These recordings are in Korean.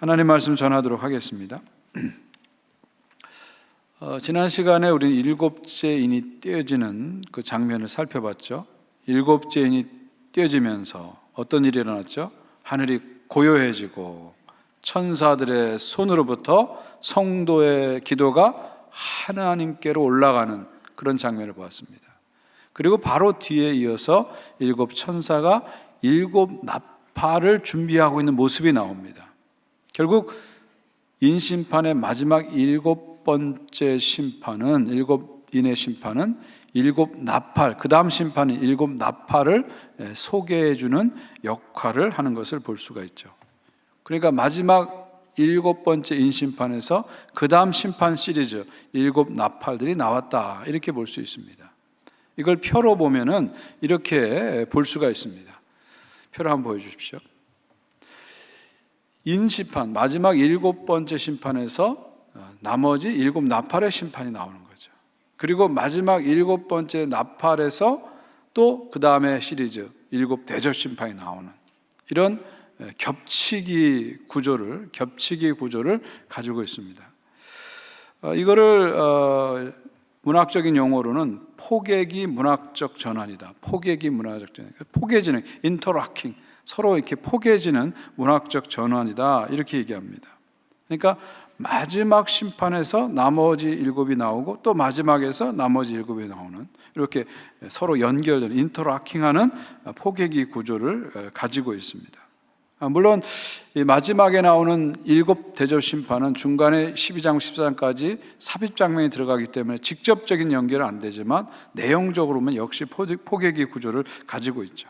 하나님 말씀 전하도록 하겠습니다. 지난 시간에 우리는 일곱째 인이 떼어지는 그 장면을 살펴봤죠. 일곱째 인이 떼어지면서 어떤 일이 일어났죠? 하늘이 고요해지고 천사들의 손으로부터 성도의 기도가 하나님께로 올라가는 그런 장면을 보았습니다. 그리고 바로 뒤에 이어서 일곱 천사가 일곱 나팔을 준비하고 있는 모습이 나옵니다. 결국 인심판의 마지막 일곱 번째 심판은, 일곱 인의 심판은 일곱 나팔, 그 다음 심판은 일곱 나팔을 소개해 주는 역할을 하는 것을 볼 수가 있죠. 그러니까 마지막 일곱 번째 인심판에서 그 다음 심판 시리즈 일곱 나팔들이 나왔다, 이렇게 볼 수 있습니다. 이걸 표로 보면은 이렇게 볼 수가 있습니다. 표를 한번 보여주십시오. 인심판, 마지막 일곱 번째 심판에서 나머지 일곱 나팔의 심판이 나오는 거죠. 그리고 마지막 일곱 번째 나팔에서 또 그 다음에 시리즈 일곱 대접 심판이 나오는 이런 겹치기 구조를 가지고 있습니다. 이거를 문학적인 용어로는 포개기 문학적 전환이다. 포개기 문학적 전환. 포개지는 인터락킹, 서로 이렇게 포개지는 문학적 전환이다, 이렇게 얘기합니다. 그러니까 마지막 심판에서 나머지 일곱이 나오고 또 마지막에서 나머지 일곱이 나오는, 이렇게 서로 연결되는 인터락킹하는 포개기 구조를 가지고 있습니다. 물론 이 마지막에 나오는 일곱 대접 심판은 중간에 12장, 14장까지 삽입 장면이 들어가기 때문에 직접적인 연결은 안 되지만 내용적으로 보면 역시 포개기 구조를 가지고 있죠.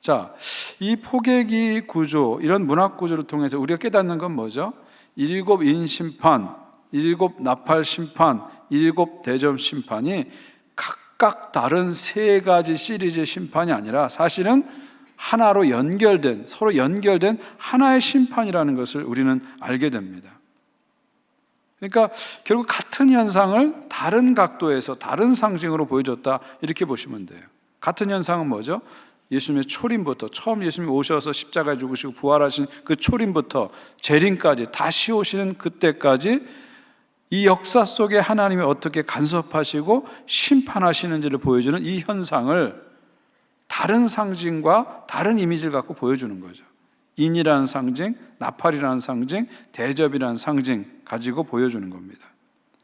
자, 이 포개기 구조, 이런 문학 구조를 통해서 우리가 깨닫는 건 뭐죠? 일곱 인 심판, 일곱 나팔 심판, 일곱 대접 심판이 각각 다른 세 가지 시리즈의 심판이 아니라 사실은 하나로 연결된, 서로 연결된 하나의 심판이라는 것을 우리는 알게 됩니다. 그러니까 결국 같은 현상을 다른 각도에서 다른 상징으로 보여줬다, 이렇게 보시면 돼요. 같은 현상은 뭐죠? 예수님의 초림부터, 처음 예수님이 오셔서 십자가에 죽으시고 부활하신 그 초림부터 재림까지, 다시 오시는 그때까지 이 역사 속에 하나님이 어떻게 간섭하시고 심판하시는지를 보여주는 이 현상을 다른 상징과 다른 이미지를 갖고 보여주는 거죠. 인이라는 상징, 나팔이라는 상징, 대접이라는 상징 가지고 보여주는 겁니다.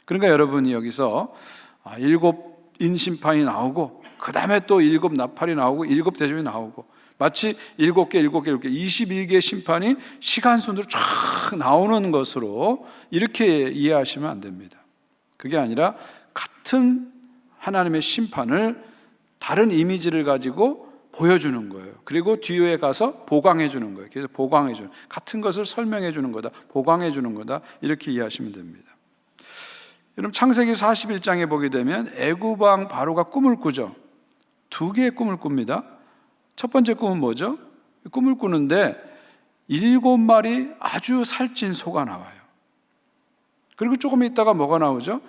그러니까 여러분이 여기서 일곱 인심판이 나오고 그 다음에 또 일곱 나팔이 나오고 일곱 대접이 나오고 마치 일곱 개 21개의 심판이 시간 순으로 쫙 나오는 것으로 이렇게 이해하시면 안 됩니다. 그게 아니라 같은 하나님의 심판을 다른 이미지를 가지고 보여주는 거예요. 그리고 뒤에 가서 보강해 주는 거예요. 그래서 보강해 주는, 같은 것을 설명해 주는 거다, 보강해 주는 거다, 이렇게 이해하시면 됩니다. 여러분, 창세기 41장에 보게 되면 애굽 왕 바로가 꿈을 꾸죠. 두 개의 꿈을 꿉니다. 첫 번째 꿈은 뭐죠? 꿈을 꾸는데 7마리 아주 살찐 소가 나와요. 그리고 조금 있다가 뭐가 나오죠?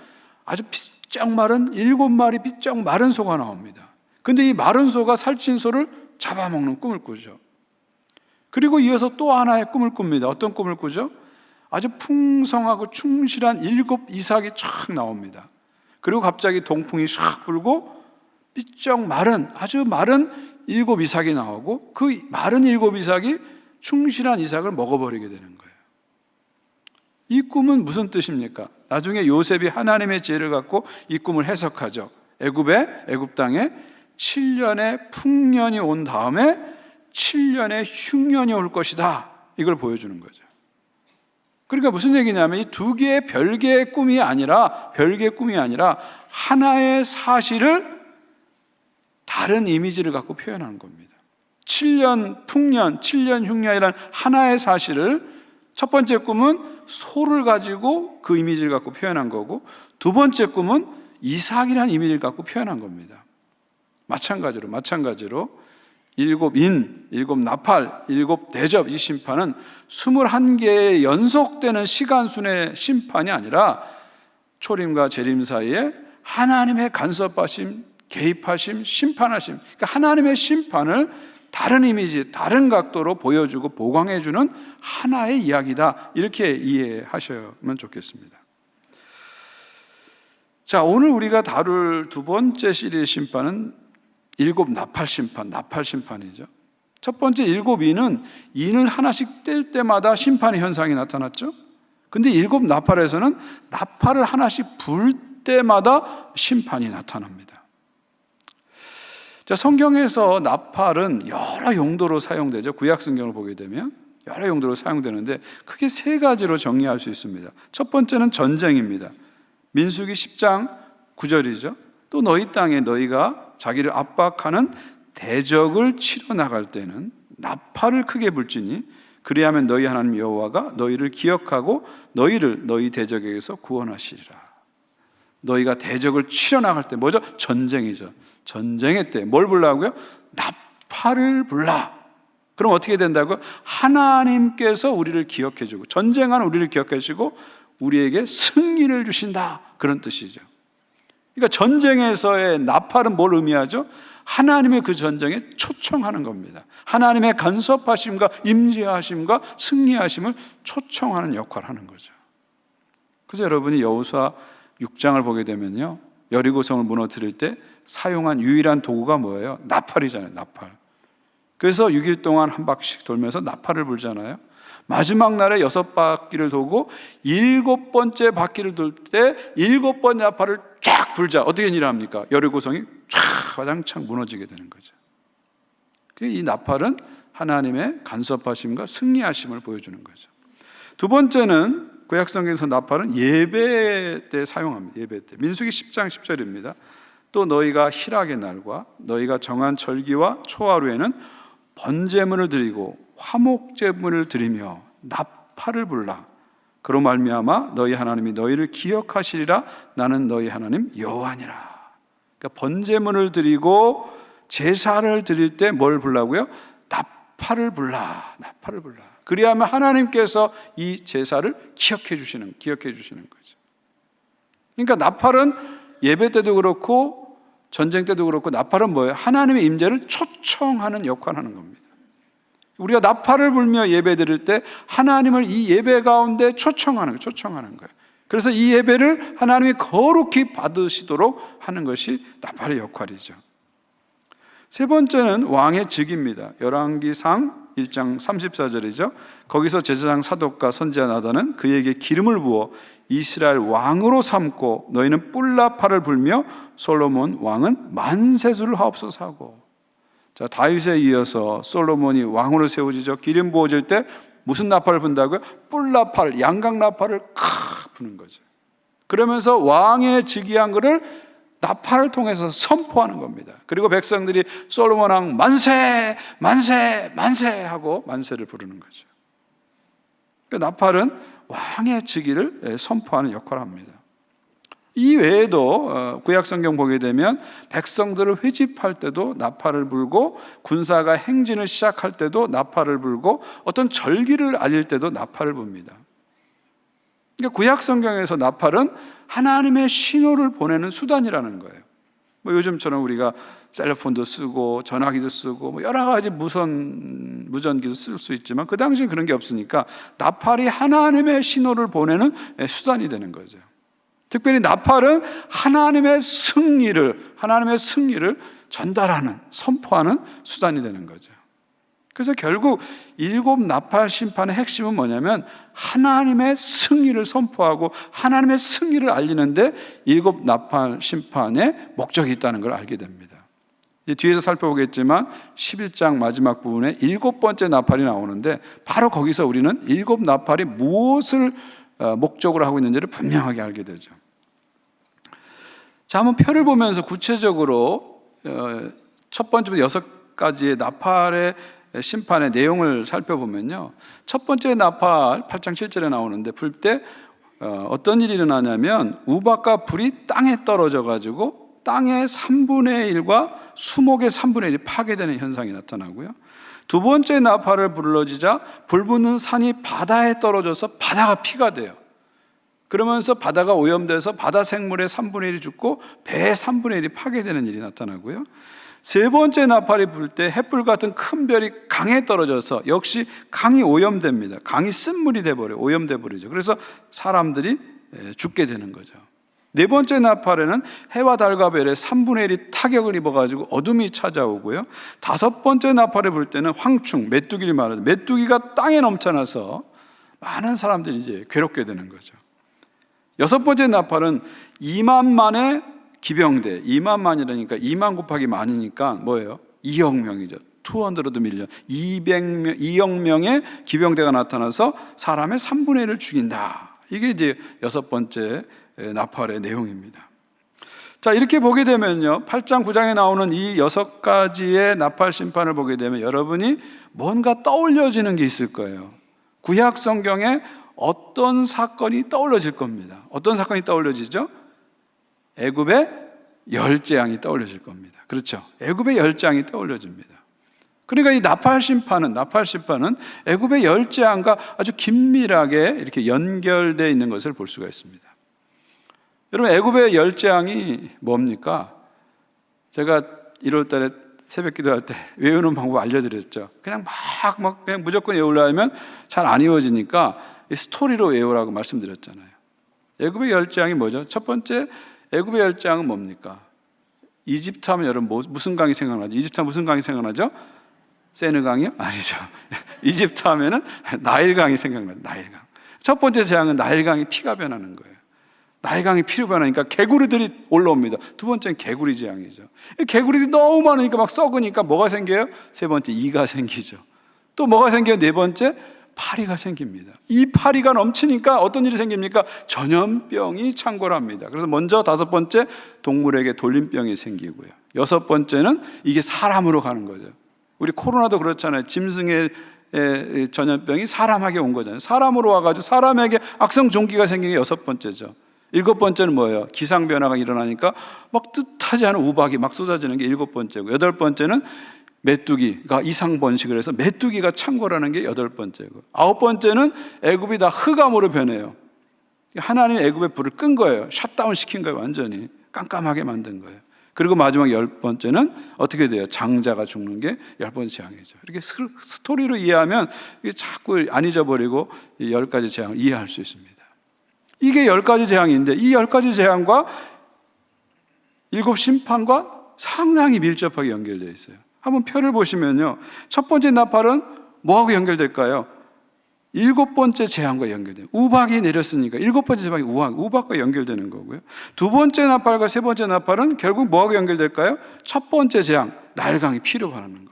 아주 삐쩍 마른 7마리 삐쩍 마른 소가 나옵니다. 근데 이 마른 소가 살찐 소를 잡아먹는 꿈을 꾸죠. 그리고 이어서 또 하나의 꿈을 꿉니다. 어떤 꿈을 꾸죠? 아주 풍성하고 충실한 7 이삭이 쫙 나옵니다. 그리고 갑자기 동풍이 샥 불고 삐쩍 마른, 아주 마른 7 이삭이 나오고 그 마른 7 이삭이 충실한 이삭을 먹어버리게 되는 거예요. 이 꿈은 무슨 뜻입니까? 나중에 요셉이 하나님의 지혜를 갖고 이 꿈을 해석하죠. 애굽 땅에 7년의 풍년이 온 다음에 7년의 흉년이 올 것이다, 이걸 보여주는 거죠. 그러니까 무슨 얘기냐면 이 두 개의 별개의 꿈이 아니라 하나의 사실을 다른 이미지를 갖고 표현하는 겁니다. 7년 풍년, 7년 흉년이라는 하나의 사실을 첫 번째 꿈은 소를 가지고 그 이미지를 갖고 표현한 거고, 두 번째 꿈은 이삭이라는 이미지를 갖고 표현한 겁니다. 마찬가지로 일곱 인, 일곱 나팔, 일곱 대접, 이 심판은 21개의 연속되는 시간순의 심판이 아니라 초림과 재림 사이에 하나님의 간섭하심, 개입하심, 심판하심, 그러니까 하나님의 심판을 다른 이미지, 다른 각도로 보여주고 보강해주는 하나의 이야기다, 이렇게 이해하시면 좋겠습니다. 자, 오늘 우리가 다룰 두 번째 시리의 심판은 일곱 나팔 심판, 나팔 심판이죠. 첫 번째 일곱 인은 인을 하나씩 뗄 때마다 심판의 현상이 나타났죠. 근데 일곱 나팔에서는 나팔을 하나씩 불 때마다 심판이 나타납니다. 자, 성경에서 나팔은 여러 용도로 사용되죠. 구약 성경을 보게 되면 여러 용도로 사용되는데 크게 세 가지로 정리할 수 있습니다. 첫 번째는 전쟁입니다. 민수기 10장 9절이죠. 또 너희 땅에 너희가 자기를 압박하는 대적을 치러 나갈 때는 나팔을 크게 불지니 그리하면 너희 하나님 여호와가 너희를 기억하고 너희를 너희 대적에게서 구원하시리라. 너희가 대적을 치러 나갈 때, 뭐죠? 전쟁이죠. 전쟁의 때 뭘 불라고요? 나팔을 불라. 그럼 어떻게 된다고요? 하나님께서 우리를 기억해 주고, 전쟁하는 우리를 기억해 주시고 우리에게 승리를 주신다, 그런 뜻이죠. 그러니까 전쟁에서의 나팔은 뭘 의미하죠? 하나님의 그 전쟁에 초청하는 겁니다. 하나님의 간섭하심과 임재하심과 승리하심을 초청하는 역할을 하는 거죠. 그래서 여러분이 여호수아 6장을 보게 되면요, 여리고성을 무너뜨릴 때 사용한 유일한 도구가 뭐예요? 나팔이잖아요. 나팔. 그래서 6일 동안 한 바퀴씩 돌면서 나팔을 불잖아요. 마지막 날에 6바퀴를 돌고 7번째 바퀴를 돌 때 7번 나팔을 쫙 불자. 어떻게 일합니까? 여리고성이 쫙 와장창 무너지게 되는 거죠. 이 나팔은 하나님의 간섭하심과 승리하심을 보여주는 거죠. 두 번째는 구약성경에서 나팔은 예배 때 사용합니다. 예배 때. 민수기 10장 10절입니다. 또 너희가 희락의 날과 너희가 정한 절기와 초하루에는 번제물을 드리고 화목제물을 드리며 나팔을 불라. 그로 말미암아 너희 하나님이 너희를 기억하시리라. 나는 너희 하나님 여호와니라. 그러니까 번제물을 드리고 제사를 드릴 때 뭘 불라고요? 나팔을 불라. 나팔을 불라. 그리하면 하나님께서 이 제사를 기억해 주시는 거죠. 그러니까 나팔은 예배 때도 그렇고 전쟁 때도 그렇고 나팔은 뭐예요? 하나님의 임재를 초청하는 역할을 하는 겁니다. 우리가 나팔을 불며 예배 드릴 때 하나님을 이 예배 가운데 초청하는 거예요. 그래서 이 예배를 하나님이 거룩히 받으시도록 하는 것이 나팔의 역할이죠. 세 번째는 왕의 직입니다. 열왕기상 1장 34절이죠. 거기서 제사장 사독과 선지자 나단은 그에게 기름을 부어 이스라엘 왕으로 삼고 너희는 뿔나팔을 불며 솔로몬 왕은 만세수를 하옵소서 하고. 자, 다윗에 이어서 솔로몬이 왕으로 세워지죠. 기름 부어질 때 무슨 나팔을 분다고요? 뿔나팔, 양각나팔을 부는 거죠. 그러면서 왕의 즉위한 것을 나팔을 통해서 선포하는 겁니다. 그리고 백성들이 솔로몬 왕 만세 만세 만세 하고 만세를 부르는 거죠. 그러니까 나팔은 왕의 즉위를 선포하는 역할을 합니다. 이 외에도 구약성경 보게 되면 백성들을 회집할 때도 나팔을 불고 군사가 행진을 시작할 때도 나팔을 불고 어떤 절기를 알릴 때도 나팔을 붑니다. 그러니까 구약성경에서 나팔은 하나님의 신호를 보내는 수단이라는 거예요. 뭐 요즘처럼 우리가 셀폰도 쓰고 전화기도 쓰고 뭐 여러 가지 무전기도 쓸 수 있지만 그 당시에 그런 게 없으니까 나팔이 하나님의 신호를 보내는 수단이 되는 거죠. 특별히 나팔은 하나님의 승리를 전달하는, 선포하는 수단이 되는 거죠. 그래서 결국 일곱 나팔 심판의 핵심은 뭐냐면 하나님의 승리를 선포하고 하나님의 승리를 알리는데 일곱 나팔 심판의 목적이 있다는 걸 알게 됩니다. 뒤에서 살펴보겠지만 11장 마지막 부분에 7번째 나팔이 나오는데 바로 거기서 우리는 일곱 나팔이 무엇을 목적으로 하고 있는지를 분명하게 알게 되죠. 자, 한번 표를 보면서 구체적으로 첫 번째부터 6가지의 나팔의 심판의 내용을 살펴보면요, 첫 번째 나팔 8장 7절에 나오는데 불 때 어떤 일이 일어나냐면 우박과 불이 땅에 떨어져 가지고 땅의 3분의 1과 수목의 3분의 1이 파괴되는 현상이 나타나고요, 두 번째 나팔을 불러지자 불 붙는 산이 바다에 떨어져서 바다가 피가 돼요. 그러면서 바다가 오염돼서 바다 생물의 3분의 1이 죽고 배의 3분의 1이 파괴되는 일이 나타나고요, 세 번째 나팔이 불 때 햇불 같은 큰 별이 강에 떨어져서 역시 강이 오염됩니다. 강이 쓴물이 돼버려요. 오염돼 버리죠. 그래서 사람들이 죽게 되는 거죠. 네 번째 나팔에는 해와 달과 별의 3분의 1이 타격을 입어가지고 어둠이 찾아오고요. 다섯 번째 나팔을 불 때는 황충, 메뚜기를 말하죠. 메뚜기가 땅에 넘쳐나서 많은 사람들이 이제 괴롭게 되는 거죠. 여섯 번째 나팔은 2만만의 기병대, 2만만이라니까 2만 곱하기 만이니까 뭐예요? 2억 명이죠. 200 밀리언, 2억 명의 기병대가 나타나서 사람의 3분의 1을 죽인다. 이게 이제 여섯 번째 나팔의 내용입니다. 자, 이렇게 보게 되면요, 8장 9장에 나오는 이 6가지의 나팔 심판을 보게 되면 여러분이 뭔가 떠올려지는 게 있을 거예요. 구약 성경에 어떤 사건이 떠올려질 겁니다. 어떤 사건이 떠올려지죠? 애굽의 열재앙이 떠올려질 겁니다. 그렇죠? 애굽의 열재앙이 떠올려집니다. 그러니까 이 나팔 심판은 애굽의 열재앙과 아주 긴밀하게 이렇게 연결되어 있는 것을 볼 수가 있습니다. 여러분, 애굽의 열재앙이 뭡니까? 제가 1월 달에 새벽 기도할 때 외우는 방법 알려드렸죠. 그냥 그냥 무조건 외우려면 잘 안 외워지니까 스토리로 외우라고 말씀드렸잖아요. 애굽의 열재앙이 뭐죠? 첫 번째, 애굽의 열재앙은 뭡니까? 이집트 하면 여러분 무슨 강이 생각나죠? 이집트 하면 무슨 강이 생각나죠? 세느강이요? 아니죠. 이집트 하면은 나일강이 생각나요. 나일강. 첫 번째 재앙은 나일강이 피가 변하는 거예요. 나일강이 피로 변하니까 개구리들이 올라옵니다. 두 번째는 개구리 재앙이죠. 개구리들이 너무 많으니까 막 썩으니까 뭐가 생겨요? 세 번째, 이가 생기죠. 또 뭐가 생겨요? 네 번째, 파리가 생깁니다. 이 파리가 넘치니까 어떤 일이 생깁니까? 전염병이 창궐합니다. 그래서 먼저 다섯 번째, 동물에게 돌림병이 생기고요. 여섯 번째는 이게 사람으로 가는 거죠. 우리 코로나도 그렇잖아요. 짐승의 전염병이 사람에게 온 거잖아요. 사람으로 와가지고 사람에게 악성 종기가 생기는 게 여섯 번째죠. 일곱 번째는 뭐예요? 기상 변화가 일어나니까 막 뜻하지 않은 우박이 막 쏟아지는 게 일곱 번째고, 여덟 번째는 메뚜기가 이상 번식을 해서 메뚜기가 창궐하는 게 여덟 번째고, 아홉 번째는 애굽이 다 흑암으로 변해요. 하나님이 애굽의 불을 끈 거예요. 셧다운 시킨 거예요. 완전히 깜깜하게 만든 거예요. 그리고 마지막 열 번째는 어떻게 돼요? 장자가 죽는 게 열 번째 재앙이죠. 이렇게 스토리로 이해하면 이게 자꾸 안 잊어버리고 이 열 가지 재앙을 이해할 수 있습니다. 이게 열 가지 재앙인데 이 열 가지 재앙과 일곱 심판과 상당히 밀접하게 연결되어 있어요. 한번 표를 보시면요, 첫 번째 나팔은 뭐하고 연결될까요? 일곱 번째 재앙과 연결돼요. 우박이 내렸으니까 일곱 번째 재앙이 우박과 연결되는 거고요. 두 번째 나팔과 세 번째 나팔은 결국 뭐하고 연결될까요? 첫 번째 재앙, 나일강이 피로 변하는 거.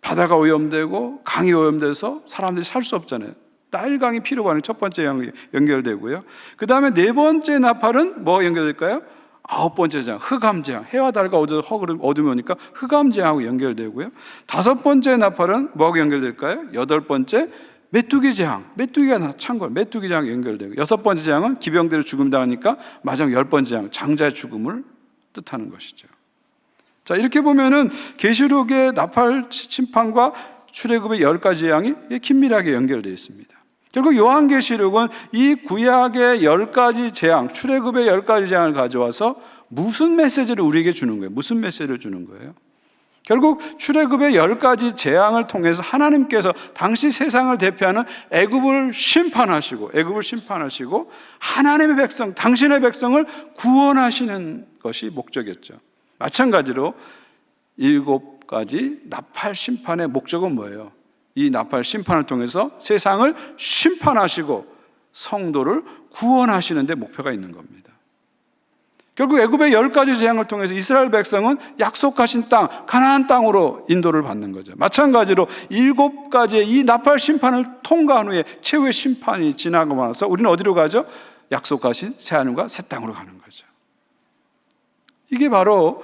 바다가 오염되고 강이 오염돼서 사람들이 살 수 없잖아요. 나일강이 피로 변하는 첫 번째 재앙이 연결되고요. 그 다음에 네 번째 나팔은 뭐가 연결될까요? 아홉 번째 재앙, 흑암재앙. 해와 달과 어둠이 오니까 흑암재앙하고 연결되고요. 다섯 번째 나팔은 뭐하고 연결될까요? 여덟 번째 메뚜기 재앙, 메뚜기가 창궐, 메뚜기 재앙이 연결되고, 여섯 번째 재앙은 기병대로 죽음 당하니까 마지막 열 번째 재앙, 장자의 죽음을 뜻하는 것이죠. 자, 이렇게 보면은 계시록의 나팔 심판과 출애굽의 열 가지 재앙이 긴밀하게 연결되어 있습니다. 결국 요한계시록은 이 구약의 열 가지 재앙, 출애굽의 열 가지 재앙을 가져와서 무슨 메시지를 우리에게 주는 거예요? 무슨 메시지를 주는 거예요? 결국 출애굽의 열 가지 재앙을 통해서 하나님께서 당시 세상을 대표하는 애굽을 심판하시고 하나님의 백성, 당신의 백성을 구원하시는 것이 목적이었죠. 마찬가지로 일곱 가지 나팔 심판의 목적은 뭐예요? 이 나팔 심판을 통해서 세상을 심판하시고 성도를 구원하시는 데 목표가 있는 겁니다. 결국 애굽의 열 가지 재앙을 통해서 이스라엘 백성은 약속하신 땅, 가나안 땅으로 인도를 받는 거죠. 마찬가지로 일곱 가지의 이 나팔 심판을 통과한 후에 최후의 심판이 지나고 나서 우리는 어디로 가죠? 약속하신 새 하늘과 새 땅으로 가는 거죠. 이게 바로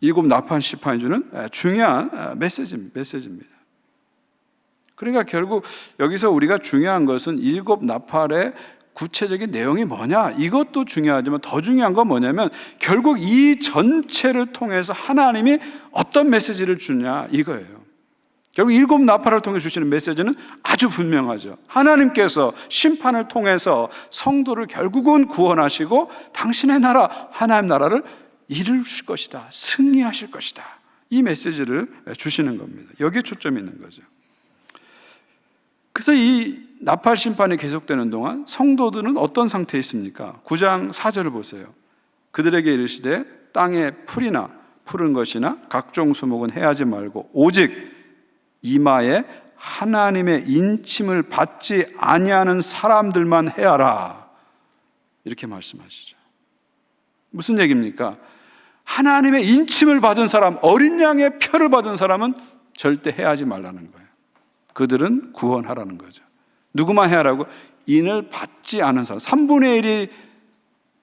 일곱 나팔 심판이 주는 중요한 메시지입니다. 그러니까 결국 여기서 우리가 중요한 것은 일곱 나팔의 구체적인 내용이 뭐냐, 이것도 중요하지만 더 중요한 건 뭐냐면 결국 이 전체를 통해서 하나님이 어떤 메시지를 주냐 이거예요. 결국 일곱 나팔을 통해 주시는 메시지는 아주 분명하죠. 하나님께서 심판을 통해서 성도를 결국은 구원하시고 당신의 나라, 하나님 나라를 이루실 것이다, 승리하실 것이다, 이 메시지를 주시는 겁니다. 여기에 초점이 있는 거죠. 그래서 이 나팔 심판이 계속되는 동안 성도들은 어떤 상태에 있습니까? 9장 4절을 보세요. 그들에게 이르시되 땅에 풀이나 푸른 것이나 각종 수목은 해하지 말고 오직 이마에 하나님의 인침을 받지 아니하는 사람들만 해하라, 이렇게 말씀하시죠. 무슨 얘기입니까? 하나님의 인침을 받은 사람, 어린 양의 표를 받은 사람은 절대 해하지 말라는 거예요. 그들은 구원하라는 거죠. 누구만 해하라고? 인을 받지 않은 사람, 3분의 1이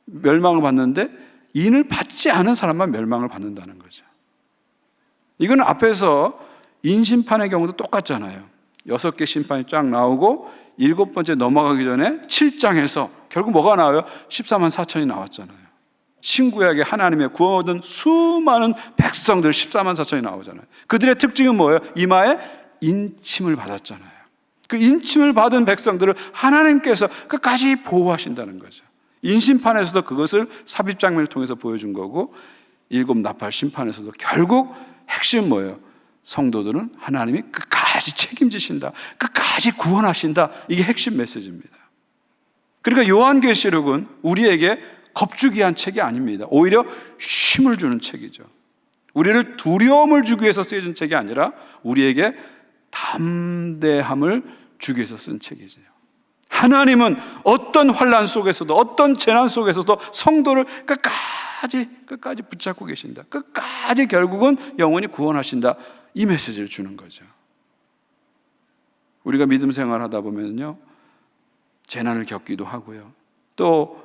멸망을 받는데 인을 받지 않은 사람만 멸망을 받는다는 거죠. 이건 앞에서 인심판의 경우도 똑같잖아요. 6개 심판이 쫙 나오고 7번째 넘어가기 전에 7장에서 결국 뭐가 나와요? 14만 4천이 나왔잖아요. 신구약에 하나님의 구원 얻은 수많은 백성들 14만 4천이 나오잖아요. 그들의 특징은 뭐예요? 이마에 인침을 받았잖아요. 그 인침을 받은 백성들을 하나님께서 끝까지 보호하신다는 거죠. 인심판에서도 그것을 삽입장면을 통해서 보여준 거고, 7 나팔 심판에서도 결국 핵심은 뭐예요? 성도들은 하나님이 끝까지 책임지신다, 끝까지 구원하신다, 이게 핵심 메시지입니다. 그러니까 요한계시록은 우리에게 겁주기 위한 책이 아닙니다. 오히려 힘을 주는 책이죠. 우리를 두려움을 주기 위해서 쓰여진 책이 아니라 우리에게 담대함을 주기 위해서 쓴 책이죠. 하나님은 어떤 환난 속에서도, 어떤 재난 속에서도 성도를 끝까지 붙잡고 계신다, 끝까지 결국은 영원히 구원하신다, 이 메시지를 주는 거죠. 우리가 믿음 생활하다 보면요, 재난을 겪기도 하고요, 또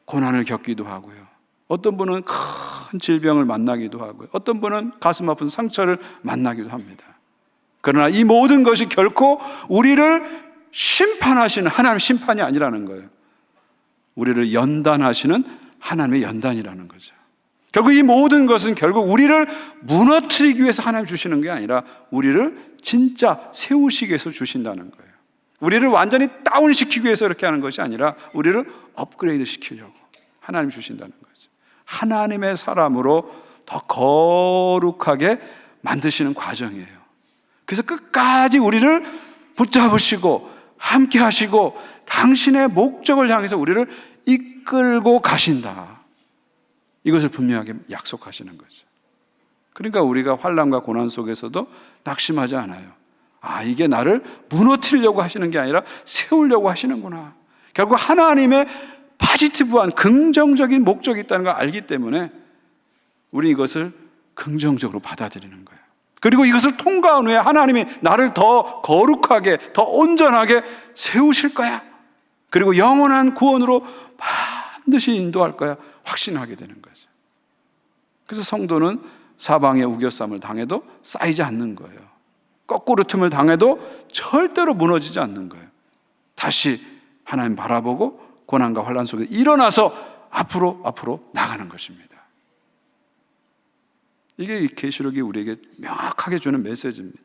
고난을 겪기도 하고요, 어떤 분은 큰 질병을 만나기도 하고요, 어떤 분은 가슴 아픈 상처를 만나기도 합니다. 그러나 이 모든 것이 결코 우리를 심판하시는 하나님의 심판이 아니라는 거예요. 우리를 연단하시는 하나님의 연단이라는 거죠. 결국 이 모든 것은 결국 우리를 무너뜨리기 위해서 하나님 주시는 게 아니라 우리를 진짜 세우시기 위해서 주신다는 거예요. 우리를 완전히 다운시키기 위해서 이렇게 하는 것이 아니라 우리를 업그레이드 시키려고 하나님 주신다는 거죠. 하나님의 사람으로 더 거룩하게 만드시는 과정이에요. 그래서 끝까지 우리를 붙잡으시고 함께 하시고 당신의 목적을 향해서 우리를 이끌고 가신다, 이것을 분명하게 약속하시는 거죠. 그러니까 우리가 환난과 고난 속에서도 낙심하지 않아요. 아, 이게 나를 무너뜨리려고 하시는 게 아니라 세우려고 하시는구나. 결국 하나님의 포지티브한 긍정적인 목적이 있다는 걸 알기 때문에 우리 이것을 긍정적으로 받아들이는 거예요. 그리고 이것을 통과한 후에 하나님이 나를 더 거룩하게, 더 온전하게 세우실 거야, 그리고 영원한 구원으로 반드시 인도할 거야, 확신하게 되는 거죠. 그래서 성도는 사방에 우겨쌈을 당해도 쌓이지 않는 거예요. 거꾸로 틈을 당해도 절대로 무너지지 않는 거예요. 다시 하나님 바라보고 고난과 환난 속에 일어나서 앞으로 나가는 것입니다. 이게 이 계시록이 우리에게 명확하게 주는 메시지입니다.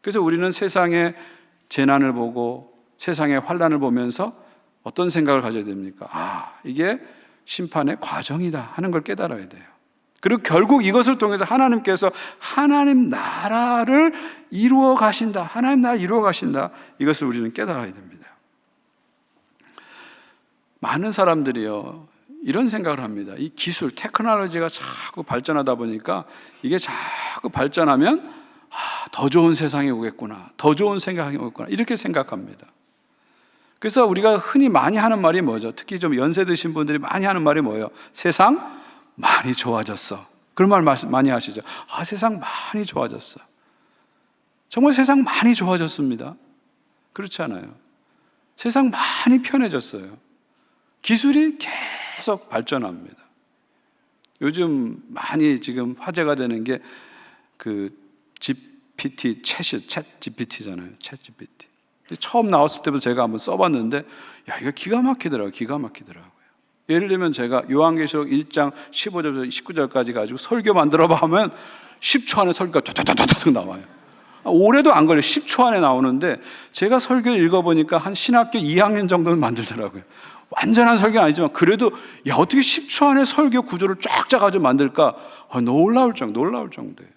그래서 우리는 세상의 재난을 보고 세상의 환난을 보면서 어떤 생각을 가져야 됩니까? 아, 이게 심판의 과정이다 하는 걸 깨달아야 돼요. 그리고 결국 이것을 통해서 하나님께서 하나님 나라를 이루어 가신다, 하나님 나라를 이루어 가신다, 이것을 우리는 깨달아야 됩니다. 많은 사람들이요, 이런 생각을 합니다. 이 기술, 테크놀로지가 자꾸 발전하다 보니까 이게 자꾸 발전하면 더 좋은 세상이 오겠구나, 더 좋은 생각이 오겠구나, 이렇게 생각합니다. 그래서 우리가 흔히 많이 하는 말이 뭐죠? 특히 좀 연세 드신 분들이 많이 하는 말이 뭐예요? 세상 많이 좋아졌어. 그런 말 많이 하시죠. 아, 세상 많이 좋아졌어. 정말 세상 많이 좋아졌습니다. 그렇지 않아요? 세상 많이 편해졌어요. 기술이 계속 발전합니다. 요즘 많이 지금 화제가 되는 게 그 GPT, 챗 GPT잖아요. 챗 GPT. 처음 나왔을 때부터 제가 한번 써봤는데, 야, 이거 기가 막히더라고요. 예를 들면 제가 요한계시록 1장 15절부터 19절까지 가지고 설교 만들어봐 하면 10초 안에 설교가 쫙쫙쫙쫙 나와요. 올해도 안 걸려요. 10초 안에 나오는데 제가 설교를 읽어보니까 한 신학교 2학년 정도는 만들더라고요. 완전한 설교는 아니지만 그래도 야 어떻게 10초 안에 설교 구조를 쫙 짜가지고 만들까? 놀라울 정도예요.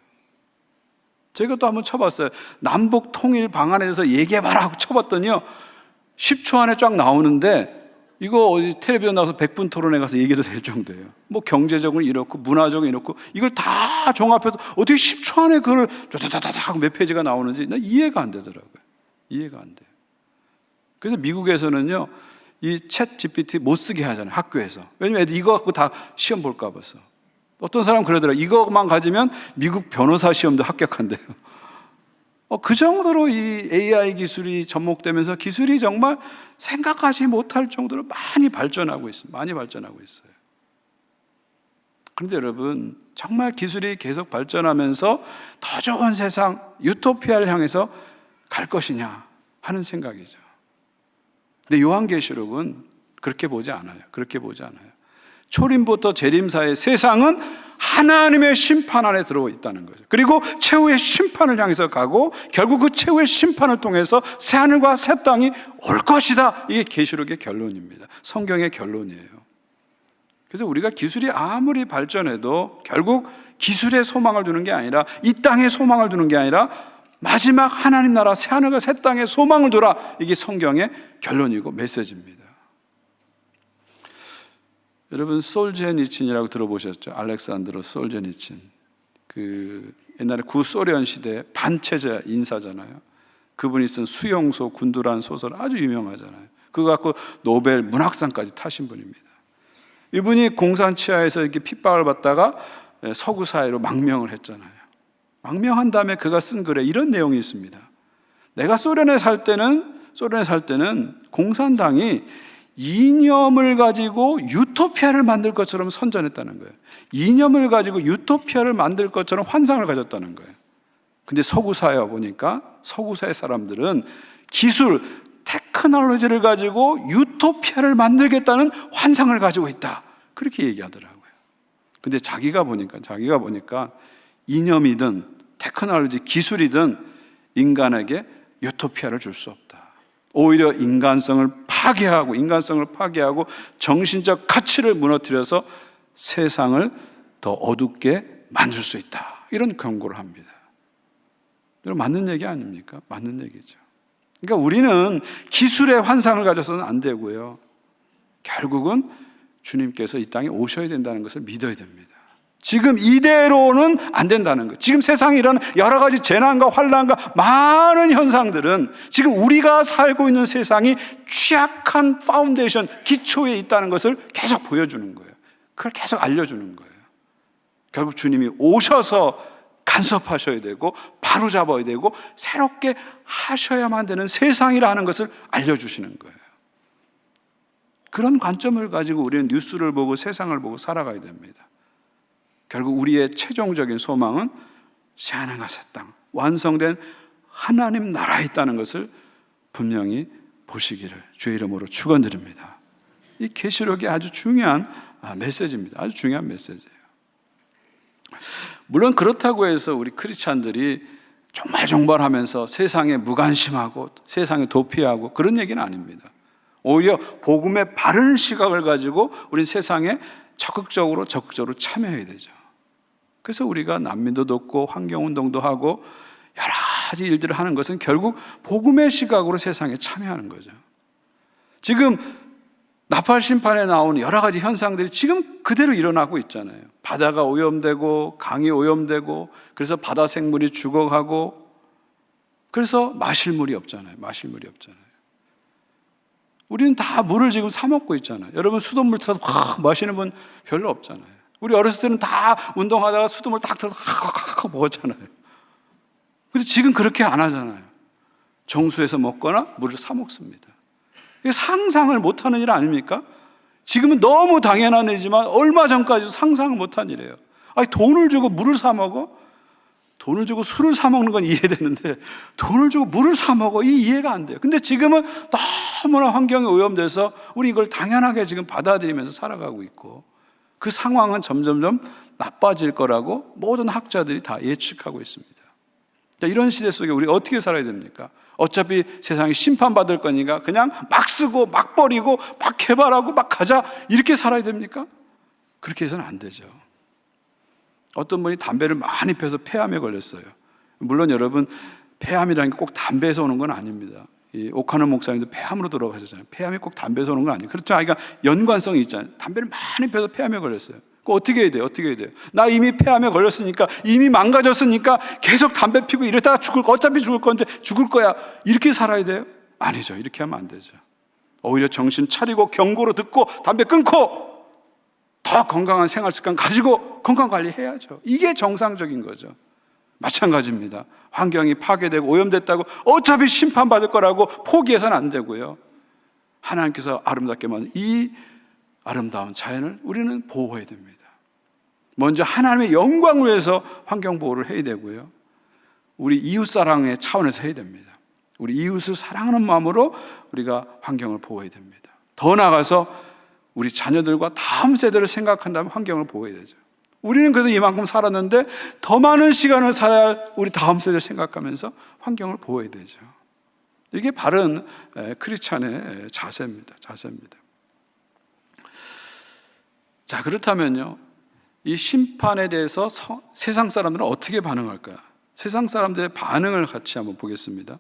제가 또 한번 쳐봤어요. 남북 통일 방안에 대해서 얘기해봐라 하고 쳐봤더니요 10초 안에 쫙 나오는데 이거 어디 텔레비전 나와서 100분 토론회 가서 얘기해도 될 정도예요. 뭐 경제적으로 이렇고 문화적으로 이렇고 이걸 다 종합해서 어떻게 10초 안에 그걸 다다다닥 몇 페이지가 나오는지 나 이해가 안 되더라고요. 이해가 안 돼요. 그래서 미국에서는요 이 챗 GPT 못 쓰게 하잖아요. 학교에서. 왜냐면 애들 이거 갖고 다 시험 볼까 봐서. 어떤 사람은 그러더라고요. 이것만 가지면 미국 변호사 시험도 합격한대요. 그 정도로 이 AI 기술이 접목되면서 기술이 정말 생각하지 못할 정도로 많이 발전하고 있습니다. 많이 발전하고 있어요. 그런데 여러분, 정말 기술이 계속 발전하면서 더 좋은 세상, 유토피아를 향해서 갈 것이냐 하는 생각이죠. 근데 요한계시록은 그렇게 보지 않아요. 초림부터 재림 사이의 세상은 하나님의 심판 안에 들어와 있다는 거죠. 그리고 최후의 심판을 향해서 가고 결국 그 최후의 심판을 통해서 새하늘과 새 땅이 올 것이다. 이게 계시록의 결론입니다. 성경의 결론이에요. 그래서 우리가 기술이 아무리 발전해도 결국 기술에 소망을 두는 게 아니라 이 땅에 소망을 두는 게 아니라 마지막 하나님 나라 새하늘과 새 땅에 소망을 두라. 이게 성경의 결론이고 메시지입니다. 여러분 솔제니친이라고 들어보셨죠? 알렉산드로 솔제니친. 그 옛날에 구소련 시대 반체제 인사잖아요. 그분이 쓴 수용소 군두란 소설 아주 유명하잖아요. 그거 갖고 노벨 문학상까지 타신 분입니다. 이분이 공산 치하에서 이렇게 핍박을 받다가 서구 사회로 망명을 했잖아요. 망명한 다음에 그가 쓴 글에 이런 내용이 있습니다. 내가 소련에 살 때는 공산당이 이념을 가지고 유토피아를 만들 것처럼 선전했다는 거예요. 이념을 가지고 유토피아를 만들 것처럼 환상을 가졌다는 거예요. 근데 서구 사회에 보니까 서구 사회 사람들은 기술, 테크놀로지를 가지고 유토피아를 만들겠다는 환상을 가지고 있다. 그렇게 얘기하더라고요. 근데 자기가 보니까 이념이든 테크놀로지, 기술이든 인간에게 유토피아를 줄 수 없다. 오히려 인간성을 파괴하고 정신적 가치를 무너뜨려서 세상을 더 어둡게 만들 수 있다. 이런 경고를 합니다. 여러분 맞는 얘기 아닙니까? 맞는 얘기죠. 그러니까 우리는 기술의 환상을 가져서는 안 되고요. 결국은 주님께서 이 땅에 오셔야 된다는 것을 믿어야 됩니다. 지금 이대로는 안 된다는 거예요. 지금 세상에 일어나는 여러 가지 재난과 환난과 많은 현상들은 지금 우리가 살고 있는 세상이 취약한 파운데이션, 기초에 있다는 것을 계속 보여주는 거예요. 그걸 계속 알려주는 거예요. 결국 주님이 오셔서 간섭하셔야 되고 바로잡아야 되고 새롭게 하셔야만 되는 세상이라는 것을 알려주시는 거예요. 그런 관점을 가지고 우리는 뉴스를 보고 세상을 보고 살아가야 됩니다. 결국 우리의 최종적인 소망은 새하늘과 새 땅, 완성된 하나님 나라에 있다는 것을 분명히 보시기를 주의 이름으로 축원드립니다. 이 계시록이 아주 중요한 메시지입니다. 아주 중요한 메시지예요. 물론 그렇다고 해서 우리 크리스찬들이 종말종발하면서 세상에 무관심하고 세상에 도피하고 그런 얘기는 아닙니다. 오히려 복음의 바른 시각을 가지고 우린 세상에 적극적으로 참여해야 되죠. 그래서 우리가 난민도 돕고 환경운동도 하고 여러 가지 일들을 하는 것은 결국 복음의 시각으로 세상에 참여하는 거죠. 지금 나팔 심판에 나온 여러 가지 현상들이 지금 그대로 일어나고 있잖아요. 바다가 오염되고 강이 오염되고 그래서 바다 생물이 죽어가고 그래서 마실 물이 없잖아요. 우리는 다 물을 지금 사 먹고 있잖아요. 여러분 수돗물 틀어서 확 마시는 분 별로 없잖아요. 우리 어렸을 때는 다 운동하다가 수돗물 딱 틀어서 확 먹었잖아요. 근데 지금 그렇게 안 하잖아요. 정수해서 먹거나 물을 사 먹습니다. 이게 상상을 못하는 일 아닙니까? 지금은 너무 당연한 일이지만 얼마 전까지도 상상을 못한 일이에요. 아니 돈을 주고 물을 사 먹어? 돈을 주고 술을 사 먹는 건 이해되는데 돈을 주고 물을 사 먹어? 이 이해가 안 돼요. 근데 지금은 너무나 환경이 오염돼서 우리 이걸 당연하게 지금 받아들이면서 살아가고 있고 그 상황은 점점점 나빠질 거라고 모든 학자들이 다 예측하고 있습니다. 자, 이런 시대 속에 우리 어떻게 살아야 됩니까? 어차피 세상이 심판받을 거니까 그냥 막 쓰고 막 버리고 막 개발하고 막 가자, 이렇게 살아야 됩니까? 그렇게 해서는 안 되죠. 어떤 분이 담배를 많이 피워서 폐암에 걸렸어요. 물론 여러분, 폐암이라는 게 꼭 담배에서 오는 건 아닙니다. 이 오카노 목사님도 폐암으로 돌아가셨잖아요. 폐암이 꼭 담배에서 오는 건 아니에요. 그렇죠? 그러니까 연관성이 있잖아요. 담배를 많이 피워서 폐암에 걸렸어요. 그거 어떻게 해야 돼요? 어떻게 해야 돼요? 나 이미 폐암에 걸렸으니까, 이미 망가졌으니까 계속 담배 피고 이러다가 어차피 죽을 건데 죽을 거야, 이렇게 살아야 돼요? 아니죠. 이렇게 하면 안 되죠. 오히려 정신 차리고 경고로 듣고 담배 끊고 더 건강한 생활 습관 가지고 건강관리 해야죠. 이게 정상적인 거죠. 마찬가지입니다. 환경이 파괴되고 오염됐다고 어차피 심판받을 거라고 포기해서는 안 되고요. 하나님께서 아름답게 만든 이 아름다운 자연을 우리는 보호해야 됩니다. 먼저 하나님의 영광을 위해서 환경 보호를 해야 되고요. 우리 이웃 사랑의 차원에서 해야 됩니다. 우리 이웃을 사랑하는 마음으로 우리가 환경을 보호해야 됩니다. 더 나아가서 우리 자녀들과 다음 세대를 생각한다면 환경을 보호해야 되죠. 우리는 그래도 이만큼 살았는데 더 많은 시간을 살아야 할 우리 다음 세대를 생각하면서 환경을 보호해야 되죠. 이게 바른 크리스찬의 자세입니다. 자, 그렇다면요, 이 심판에 대해서 세상 사람들은 어떻게 반응할까요? 세상 사람들의 반응을 같이 한번 보겠습니다.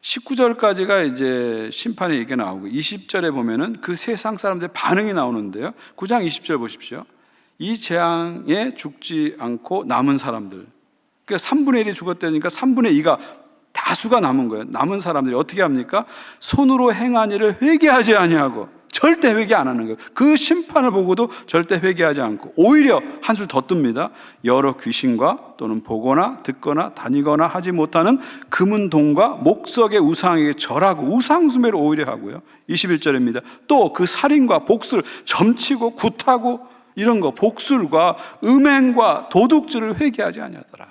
19절까지가 이제 심판의 얘기가 나오고 20절에 보면은 그 세상 사람들의 반응이 나오는데요. 9장 20절 보십시오. 이 재앙에 죽지 않고 남은 사람들, 그러니까 3분의 1이 죽었다니까 3분의 2가 다수가 남은 거예요. 남은 사람들이 어떻게 합니까? 손으로 행한 일을 회개하지 아니하고, 절대 회개 안 하는 거예요. 그 심판을 보고도 절대 회개하지 않고 오히려 한술 더 뜹니다. 여러 귀신과 또는 보거나 듣거나 다니거나 하지 못하는 금은 동과 목석의 우상에게 절하고 우상숭배를 오히려 하고요. 21절입니다. 또 그 살인과 복술, 점치고 굿하고 이런 거, 복술과 음행과 도둑질을 회개하지 아니하더라.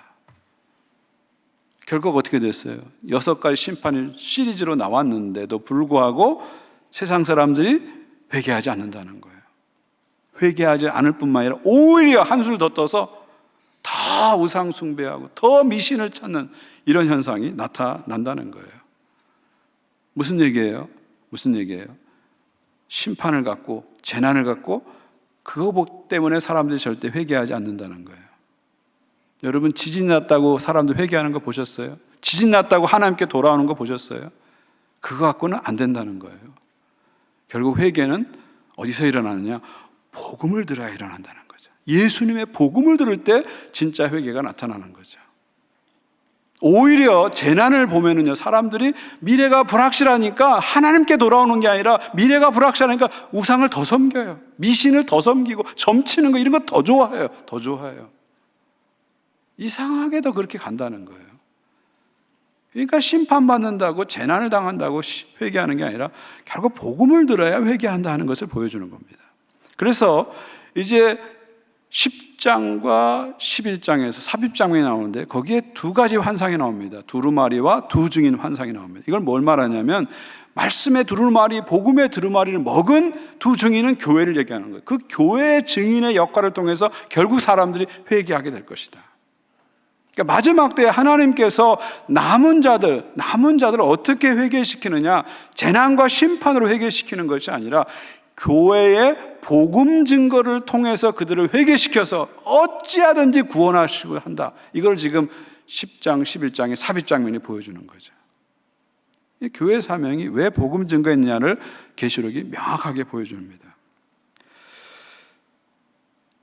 결국 어떻게 됐어요? 6가지 심판이 시리즈로 나왔는데도 불구하고 세상 사람들이 회개하지 않는다는 거예요. 회개하지 않을 뿐만 아니라 오히려 한술 더 떠서 더 우상 숭배하고 더 미신을 찾는 이런 현상이 나타난다는 거예요. 무슨 얘기예요? 심판을 갖고, 재난을 갖고, 그거 때문에 사람들이 절대 회개하지 않는다는 거예요. 여러분, 지진 났다고 사람들 회개하는 거 보셨어요? 지진 났다고 하나님께 돌아오는 거 보셨어요? 그거 갖고는 안 된다는 거예요. 결국 회개는 어디서 일어나느냐? 복음을 들어야 일어난다는 거죠. 예수님의 복음을 들을 때 진짜 회개가 나타나는 거죠. 오히려 재난을 보면은요, 사람들이 미래가 불확실하니까 하나님께 돌아오는 게 아니라 미래가 불확실하니까 우상을 더 섬겨요. 미신을 더 섬기고 점치는 거, 이런 거 더 좋아해요. 이상하게도 그렇게 간다는 거예요. 그러니까 심판받는다고, 재난을 당한다고 회개하는 게 아니라 결국 복음을 들어야 회개한다는 것을 보여주는 겁니다. 그래서 이제 10장과 11장에서 삽입장면이 나오는데 거기에 2가지 환상이 나옵니다. 두루마리와 두 증인 환상이 나옵니다. 이걸 뭘 말하냐면, 말씀의 두루마리, 복음의 두루마리를 먹은 두 증인은 교회를 얘기하는 거예요. 그 교회의 증인의 역할을 통해서 결국 사람들이 회개하게 될 것이다. 그러니까 마지막 때에 하나님께서 남은 자들을 어떻게 회개시키느냐, 재난과 심판으로 회개시키는 것이 아니라 교회의 복음 증거를 통해서 그들을 회개시켜서 어찌하든지 구원하시고 한다. 이걸 지금 10장, 11장의 삽입장면이 보여주는 거죠. 이 교회 사명이 왜 복음 증거했느냐를 계시록이 명확하게 보여줍니다.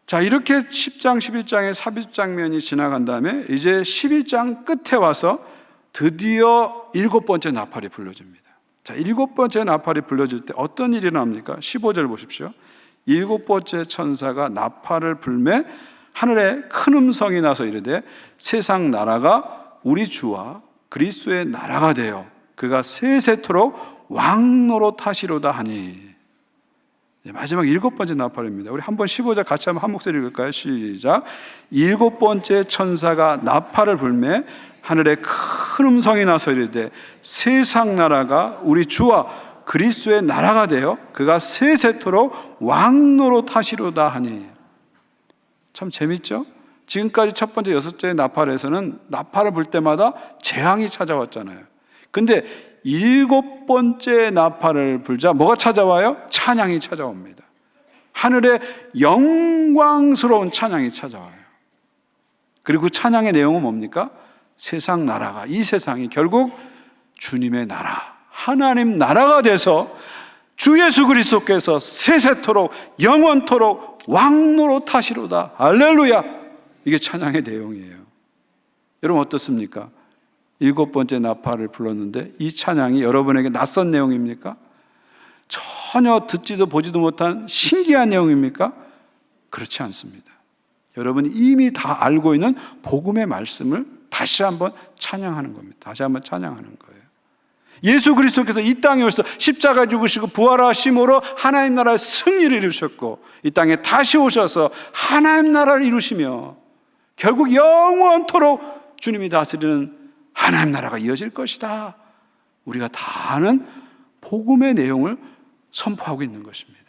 자, 이렇게 10장, 11장의 삽입장면이 지나간 다음에 이제 11장 끝에 와서 드디어 7번째 나팔이 불려집니다. 자, 7번째 나팔이 불려질 때 어떤 일이 일어납니까? 15절 보십시오. 7번째 천사가 나팔을 불매 하늘에 큰 음성이 나서 이르되 세상 나라가 우리 주와 그리스도의 나라가 되어 그가 세세토록 왕노릇하시로다 하니. 마지막 7번째 나팔입니다. 우리 한번 15절 같이 한번 한 목소리 읽을까요? 시작. 7번째 천사가 나팔을 불매 하늘에 큰 음성이 나서 이르되 세상 나라가 우리 주와 그리스도의 나라가 되어 그가 세세토록 왕노릇하시로다 하니. 참 재밌죠? 지금까지 첫 번째, 여섯째 나팔에서는 나팔을 불 때마다 재앙이 찾아왔잖아요. 근데 일곱 번째 나팔을 불자 뭐가 찾아와요? 찬양이 찾아옵니다. 하늘에 영광스러운 찬양이 찾아와요. 그리고 찬양의 내용은 뭡니까? 세상 나라가, 이 세상이 결국 주님의 나라, 하나님 나라가 돼서 주 예수 그리스도께서 세세토록 영원토록 왕노릇하시로다. 할렐루야. 이게 찬양의 내용이에요. 여러분 어떻습니까? 일곱 번째 나팔을 불렀는데 이 찬양이 여러분에게 낯선 내용입니까? 전혀 듣지도 보지도 못한 신기한 내용입니까? 그렇지 않습니다. 여러분이 이미 다 알고 있는 복음의 말씀을 다시 한번 찬양하는 겁니다. 다시 한번 찬양하는 거예요. 예수 그리스도께서 이 땅에 오셔서 십자가 죽으시고 부활하심으로 하나님 나라의 승리를 이루셨고, 이 땅에 다시 오셔서 하나님 나라를 이루시며 결국 영원토록 주님이 다스리는 하나님 나라가 이어질 것이다. 우리가 다 아는 복음의 내용을 선포하고 있는 것입니다.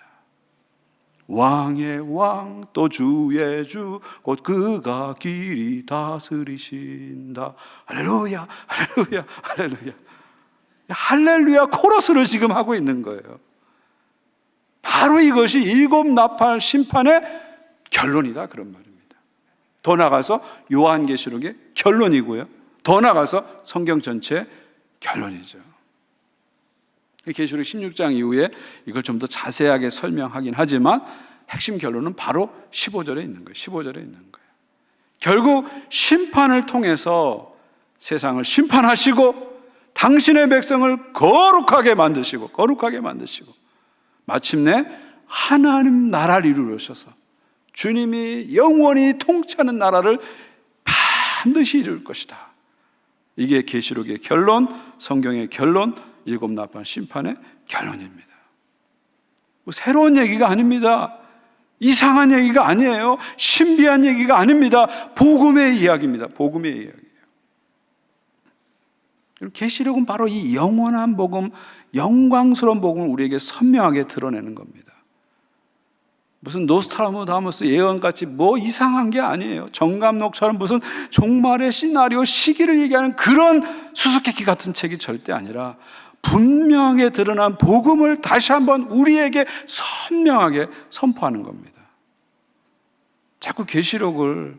왕의 왕 또 주의 주 곧 그가 길이 다스리신다. 할렐루야, 할렐루야, 할렐루야. 할렐루야 코러스를 지금 하고 있는 거예요. 바로 이것이 일곱 나팔 심판의 결론이다, 그런 말입니다. 더 나가서 요한계시록의 결론이고요, 더 나가서 성경 전체의 결론이죠. 계시록 16장 이후에 이걸 좀 더 자세하게 설명하긴 하지만 핵심 결론은 바로 15절에 있는 거예요. 15절에 있는 거예요. 결국 심판을 통해서 세상을 심판하시고 당신의 백성을 거룩하게 만드시고 마침내 하나님 나라를 이루셔서 주님이 영원히 통치하는 나라를 반드시 이룰 것이다. 이게 계시록의 결론, 성경의 결론, 일곱 나팔 심판의 결론입니다. 뭐 새로운 얘기가 아닙니다. 이상한 얘기가 아니에요. 신비한 얘기가 아닙니다. 복음의 이야기입니다. 복음의 이야기예요. 계시록은 바로 이 영원한 복음, 영광스러운 복음을 우리에게 선명하게 드러내는 겁니다. 무슨 노스트라다무스 예언같이 뭐 이상한 게 아니에요. 정감록처럼 무슨 종말의 시나리오, 시기를 얘기하는 그런 수수께끼 같은 책이 절대 아니라 분명하게 드러난 복음을 다시 한번 우리에게 선명하게 선포하는 겁니다. 자꾸 계시록을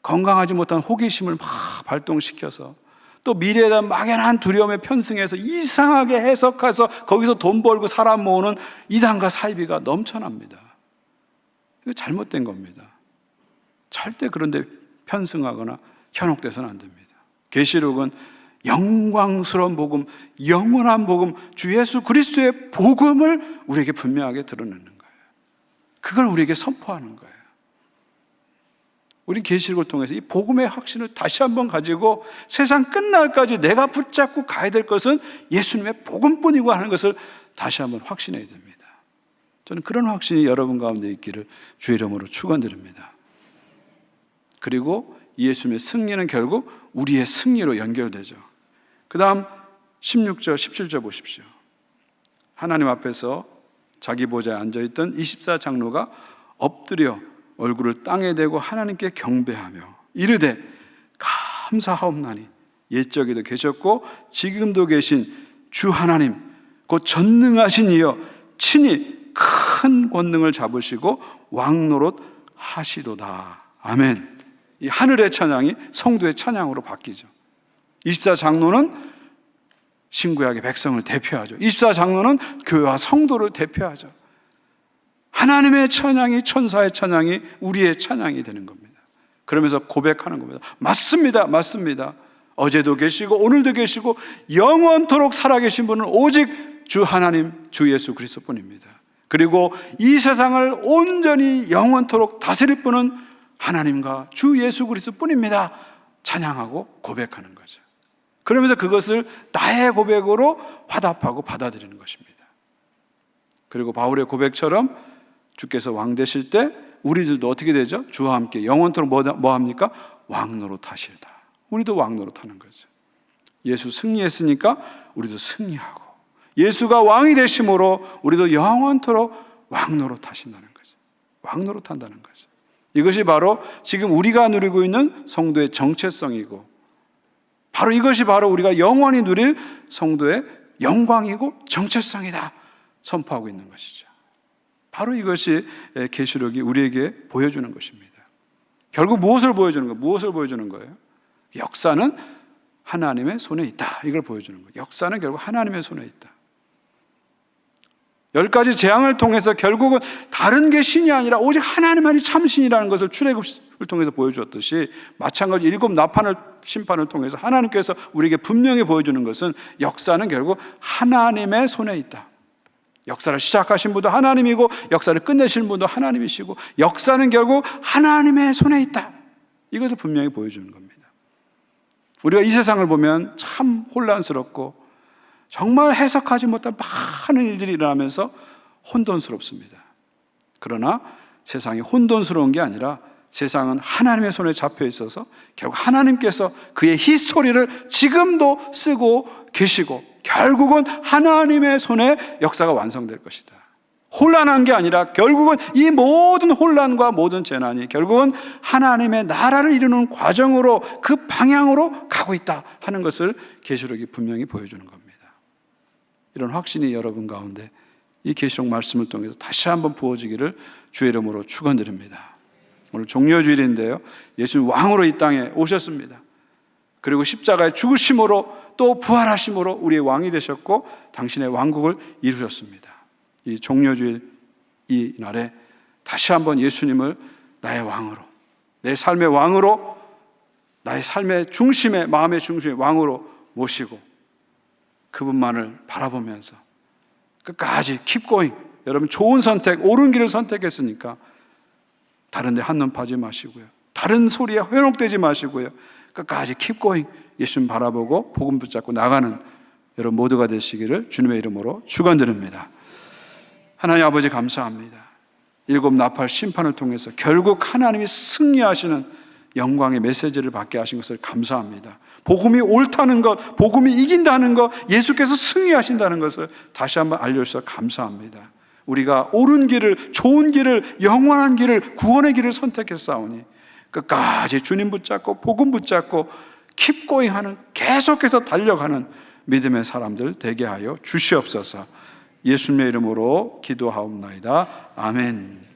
건강하지 못한 호기심을 막 발동시켜서 또 미래에 대한 막연한 두려움에 편승해서 이상하게 해석해서 거기서 돈 벌고 사람 모으는 이단과 사이비가 넘쳐납니다. 이거 잘못된 겁니다. 절대 그런데 편승하거나 현혹돼서는 안 됩니다. 계시록은 영광스러운 복음, 영원한 복음, 주 예수 그리스도의 복음을 우리에게 분명하게 드러내는 거예요. 그걸 우리에게 선포하는 거예요. 우리 계시록을 통해서 이 복음의 확신을 다시 한번 가지고 세상 끝날까지 내가 붙잡고 가야 될 것은 예수님의 복음뿐이고 하는 것을 다시 한번 확신해야 됩니다. 저는 그런 확신이 여러분 가운데 있기를 주의 이름으로 축원드립니다. 그리고 예수님의 승리는 결국 우리의 승리로 연결되죠. 그 다음 16절, 17절 보십시오. 하나님 앞에서 자기 보좌에 앉아있던 24장로가 엎드려 얼굴을 땅에 대고 하나님께 경배하며 이르되 감사하옵나니 옛적에도 계셨고 지금도 계신 주 하나님 곧 전능하신 이여 친히 큰 권능을 잡으시고 왕노릇 하시도다. 아멘. 이 하늘의 찬양이 성도의 찬양으로 바뀌죠. 24장로는 신구약의 백성을 대표하죠. 24장로는 교회와 성도를 대표하죠. 하나님의 찬양이, 천사의 찬양이 우리의 찬양이 되는 겁니다. 그러면서 고백하는 겁니다. 맞습니다, 맞습니다. 어제도 계시고 오늘도 계시고 영원토록 살아계신 분은 오직 주 하나님, 주 예수 그리스도뿐입니다. 그리고 이 세상을 온전히 영원토록 다스릴 분은 하나님과 주 예수 그리스도뿐입니다. 찬양하고 고백하는 거죠. 그러면서 그것을 나의 고백으로 화답하고 받아들이는 것입니다. 그리고 바울의 고백처럼 주께서 왕 되실 때 우리들도 어떻게 되죠? 주와 함께 영원토록 뭐 합니까? 왕노릇 하시다. 우리도 왕노릇 하는 거죠. 예수 승리했으니까 우리도 승리하고, 예수가 왕이 되심으로 우리도 영원토록 왕노릇 하신다는 거죠. 왕노릇 한다는 거죠. 이것이 바로 지금 우리가 누리고 있는 성도의 정체성이고, 바로 이것이 바로 우리가 영원히 누릴 성도의 영광이고 정체성이다 선포하고 있는 것이죠. 바로 이것이 계시록이 우리에게 보여주는 것입니다. 결국 무엇을 보여주는 거예요? 무엇을 보여주는 거예요? 역사는 하나님의 손에 있다. 이걸 보여주는 거예요. 역사는 결국 하나님의 손에 있다. 10가지 재앙을 통해서 결국은 다른 게 신이 아니라 오직 하나님만이 참신이라는 것을 출애굽을 통해서 보여주었듯이, 마찬가지 7 나팔 심판을 통해서 하나님께서 우리에게 분명히 보여주는 것은 역사는 결국 하나님의 손에 있다. 역사를 시작하신 분도 하나님이고 역사를 끝내신 분도 하나님이시고, 역사는 결국 하나님의 손에 있다. 이것을 분명히 보여주는 겁니다. 우리가 이 세상을 보면 참 혼란스럽고 정말 해석하지 못한 많은 일들이 일어나면서 혼돈스럽습니다. 그러나 세상이 혼돈스러운 게 아니라 세상은 하나님의 손에 잡혀 있어서 결국 하나님께서 그의 히스토리를 지금도 쓰고 계시고, 결국은 하나님의 손에 역사가 완성될 것이다. 혼란한 게 아니라 결국은 이 모든 혼란과 모든 재난이 결국은 하나님의 나라를 이루는 과정으로, 그 방향으로 가고 있다 하는 것을 계시록이 분명히 보여주는 겁니다. 이런 확신이 여러분 가운데 이 계시록 말씀을 통해서 다시 한번 부어지기를 주의 이름으로 축원드립니다. 오늘 종려주일인데요, 예수님 왕으로 이 땅에 오셨습니다. 그리고 십자가의 죽으심으로 또 부활하심으로 우리의 왕이 되셨고 당신의 왕국을 이루셨습니다. 이 종려주일 이 날에 다시 한번 예수님을 나의 왕으로, 내 삶의 왕으로, 나의 삶의 중심에, 마음의 중심에 왕으로 모시고 그분만을 바라보면서 끝까지 keep going. 여러분 좋은 선택, 옳은 길을 선택했으니까 다른 데 한눈 파지 마시고요, 다른 소리에 현혹되지 마시고요, 끝까지 keep going. 예수님 바라보고 복음 붙잡고 나가는 여러분 모두가 되시기를 주님의 이름으로 축원드립니다. 하나님 아버지 감사합니다. 7 나팔 심판을 통해서 결국 하나님이 승리하시는 영광의 메시지를 받게 하신 것을 감사합니다. 복음이 옳다는 것, 복음이 이긴다는 것, 예수께서 승리하신다는 것을 다시 한번 알려주셔서 감사합니다. 우리가 옳은 길을, 좋은 길을, 영원한 길을, 구원의 길을 선택했사오니 끝까지 주님 붙잡고 복음 붙잡고 keep going 하는, 계속해서 달려가는 믿음의 사람들 되게 하여 주시옵소서. 예수님의 이름으로 기도하옵나이다. 아멘.